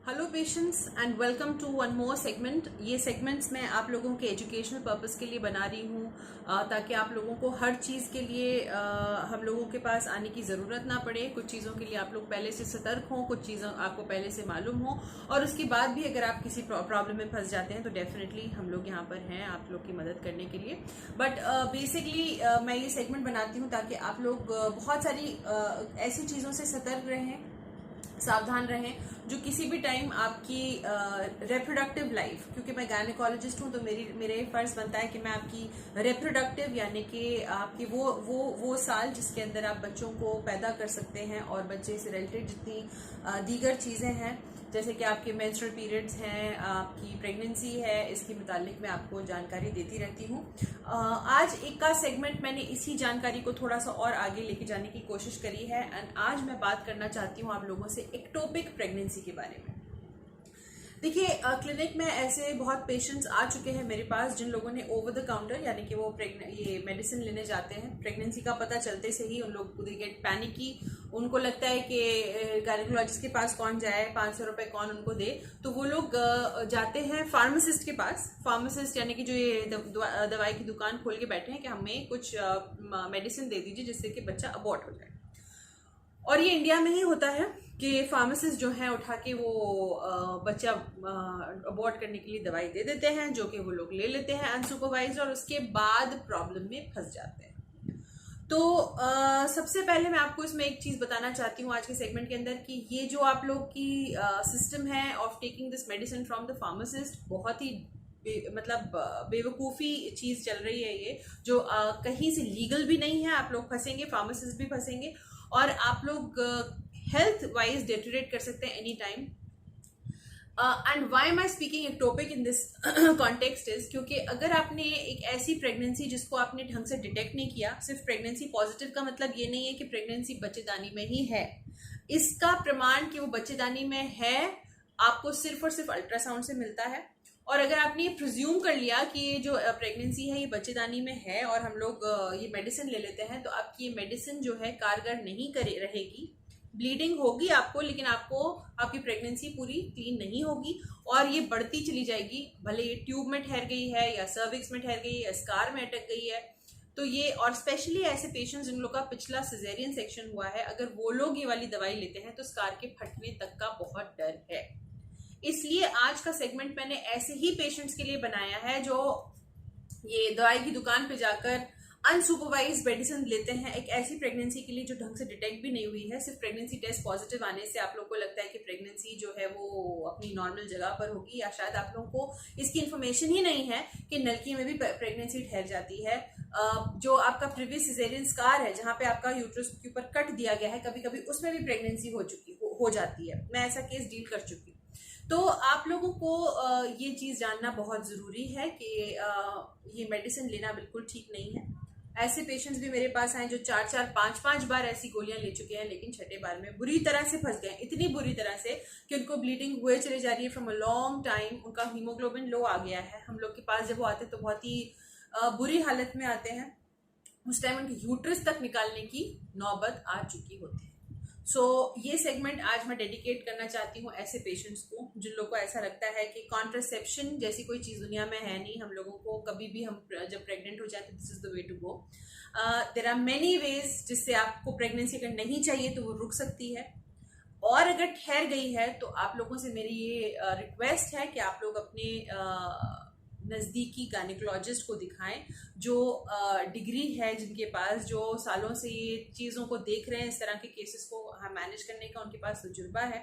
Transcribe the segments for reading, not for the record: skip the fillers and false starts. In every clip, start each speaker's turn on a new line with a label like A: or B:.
A: Hello patients and welcome to one more segment. ये segments मैं आप लोगों के एजुकेशनल पर्पस के लिए बना रही हूँ ताकि आप लोगों को हर चीज़ के लिए हम लोगों के पास आने की ज़रूरत ना पड़े। कुछ चीज़ों के लिए आप लोग पहले से सतर्क हों, कुछ चीज़ों आपको पहले से मालूम हो, और उसके बाद भी अगर आप किसी प्रॉब्लम में फंस जाते हैं तो डेफिनेटली हम लोग यहाँ पर हैं आप लोग की मदद करने के लिए। बट बेसिकली मैं ये सेगमेंट बनाती हूँ ताकि आप लोग बहुत सारी ऐसी चीज़ों से सतर्क रहें, सावधान रहें जो किसी भी टाइम आपकी रिप्रोडक्टिव लाइफ, क्योंकि मैं गायनेकोलॉजिस्ट हूँ तो मेरे फर्ज बनता है कि मैं आपकी रिप्रोडक्टिव यानी कि आपकी वो साल जिसके अंदर आप बच्चों को पैदा कर सकते हैं और बच्चे से रिलेटेड जितनी दीगर चीज़ें हैं जैसे कि आपके मेंस्ट्रुअल पीरियड्स हैं, आपकी प्रेगनेंसी है, इसके मुतालिक मैं आपको जानकारी देती रहती हूँ। आज एक का सेगमेंट मैंने इसी जानकारी को थोड़ा सा और आगे लेके जाने की कोशिश करी है एंड आज मैं बात करना चाहती हूँ आप लोगों से एक्टोपिक प्रेगनेंसी के बारे में। देखिए, क्लिनिक में ऐसे बहुत पेशेंट्स आ चुके हैं मेरे पास जिन लोगों ने ओवर द काउंटर यानी कि वो ये मेडिसिन लेने जाते हैं। प्रेगनेंसी का पता चलते से ही उन लोग गेट पैनिकी, उनको लगता है कि गायनेकोलॉजिस्ट के पास कौन जाए, 500 रुपए कौन उनको दे, तो वो लोग जाते हैं फार्मासिस्ट के पास। फार्मासिस्ट यानी कि जो ये दवाई की दुकान खोल के बैठे हैं कि हमें कुछ मेडिसिन दे दीजिए जिससे कि बच्चा अबॉर्ट हो जाए। और ये इंडिया में ही होता है कि फार्मासिस्ट जो है उठा के वो बच्चा अबॉर्ट करने के लिए दवाई दे देते हैं जो कि वो लोग ले लेते हैं अनसुपरवाइज्ड और उसके बाद प्रॉब्लम में फंस जाते हैं। तो सबसे पहले मैं आपको इसमें एक चीज बताना चाहती हूँ आज के सेगमेंट के अंदर कि ये जो आप लोग की सिस्टम है of taking this medicine from the pharmacist बहुत ही बेवकूफ़ी चीज़ चल रही है ये, जो कहीं से लीगल भी नहीं है। आप लोग फंसेंगे, फार्मासिस्ट भी फंसेंगे और आप लोग हेल्थ वाइज डेटोरेट कर सकते हैं any time. And why am I speaking ectopic in this context is क्योंकि अगर आपने एक ऐसी प्रेगनेंसी जिसको आपने ढंग से डिटेक्ट नहीं किया, सिर्फ प्रेगनेंसी पॉजिटिव का मतलब ये नहीं है कि प्रेगनेंसी बच्चेदानी में ही है। इसका प्रमाण कि वो बच्चेदानी में है आपको सिर्फ और सिर्फ अल्ट्रासाउंड से मिलता है। और अगर आपने ये प्रिज्यूम कर लिया कि ये जो प्रेगनेंसी है ये बच्चेदानी में है और हम लोग ये मेडिसिन ले लेते हैं तो आपकी ये मेडिसिन जो है कारगर नहीं रहेगी। ब्लीडिंग होगी आपको, लेकिन आपको आपकी प्रेगनेंसी पूरी क्लीन नहीं होगी और ये बढ़ती चली जाएगी। भले ये ट्यूब में ठहर गई है या सर्विक्स में ठहर गई है या स्कार में अटक गई है। तो ये, और स्पेशली ऐसे पेशेंट्स जिन लोग का पिछला सिजेरियन सेक्शन हुआ है, अगर वो लोग ये वाली दवाई लेते हैं तो स्कार के फटने तक का बहुत डर है। इसलिए आज का सेगमेंट मैंने ऐसे ही पेशेंट्स के लिए बनाया है जो ये दवाई की दुकान पे जाकर अनसुपरवाइज मेडिसिन लेते हैं एक ऐसी प्रेगनेंसी के लिए जो ढंग से डिटेक्ट भी नहीं हुई है। सिर्फ प्रेगनेंसी टेस्ट पॉजिटिव आने से आप लोग को लगता है कि प्रेगनेंसी जो है वो अपनी नॉर्मल जगह पर होगी, या शायद आप लोगों को इसकी इन्फॉर्मेशन ही नहीं है कि नलकी में भी प्रेगनेंसी ठहर जाती है। जो आपका प्रीवियस सिजेरियन स्कार है जहाँ पे आपका यूट्रस के ऊपर कट दिया गया है, कभी कभी उसमें भी प्रेगनेंसी हो जाती है। मैं ऐसा केस डील कर चुकी हूँ। तो आप लोगों को ये चीज़ जानना बहुत ज़रूरी है कि ये मेडिसिन लेना बिल्कुल ठीक नहीं है। ऐसे पेशेंट्स भी मेरे पास आए जो 4-4, 5-5 बार ऐसी गोलियां ले चुके हैं, लेकिन छठे बार में बुरी तरह से फंस गए। इतनी बुरी तरह से कि उनको ब्लीडिंग हुए चले जा रही है फ्रॉम अ लॉन्ग टाइम, उनका हीमोग्लोबिन लो आ गया है। हम लोग के पास जब वो आते हैं तो बहुत ही बुरी हालत में आते हैं। उस टाइम उनके यूट्रस तक निकालने की नौबत आ चुकी होती है। ये सेगमेंट आज मैं डेडिकेट करना चाहती हूँ ऐसे पेशेंट्स को जिन लोगों को ऐसा लगता है कि कॉन्ट्रासेप्शन जैसी कोई चीज़ दुनिया में है नहीं। हम लोगों को कभी भी, हम जब प्रेग्नेंट हो जाए तो this is the way to go. There are many ways जिससे आपको प्रेगनेंसी अगर नहीं चाहिए तो वो रुक सकती है, और अगर ठहर गई है तो आप लोगों से मेरी ये रिक्वेस्ट है कि आप लोग अपने नज़दीकी गायनेकोलॉजिस्ट को दिखाएं जो डिग्री है, जिनके पास, जो सालों से ये चीज़ों को देख रहे हैं, इस तरह के केसेस को मैनेज करने का उनके पास तजुर्बा है।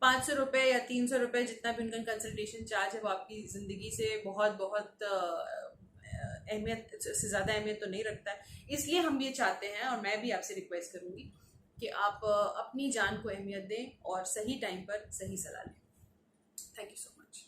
A: 500 रुपये या 300 रुपये जितना भी उनका कंसल्टेशन चार्ज है वो आपकी ज़िंदगी से बहुत बहुत अहमियत से ज़्यादा अहमियत तो नहीं रखता है। इसलिए हम ये चाहते हैं और मैं भी आपसे रिक्वेस्ट करूँगी कि आप अपनी जान को अहमियत दें और सही टाइम पर सही सलाह लें। Thank you so much.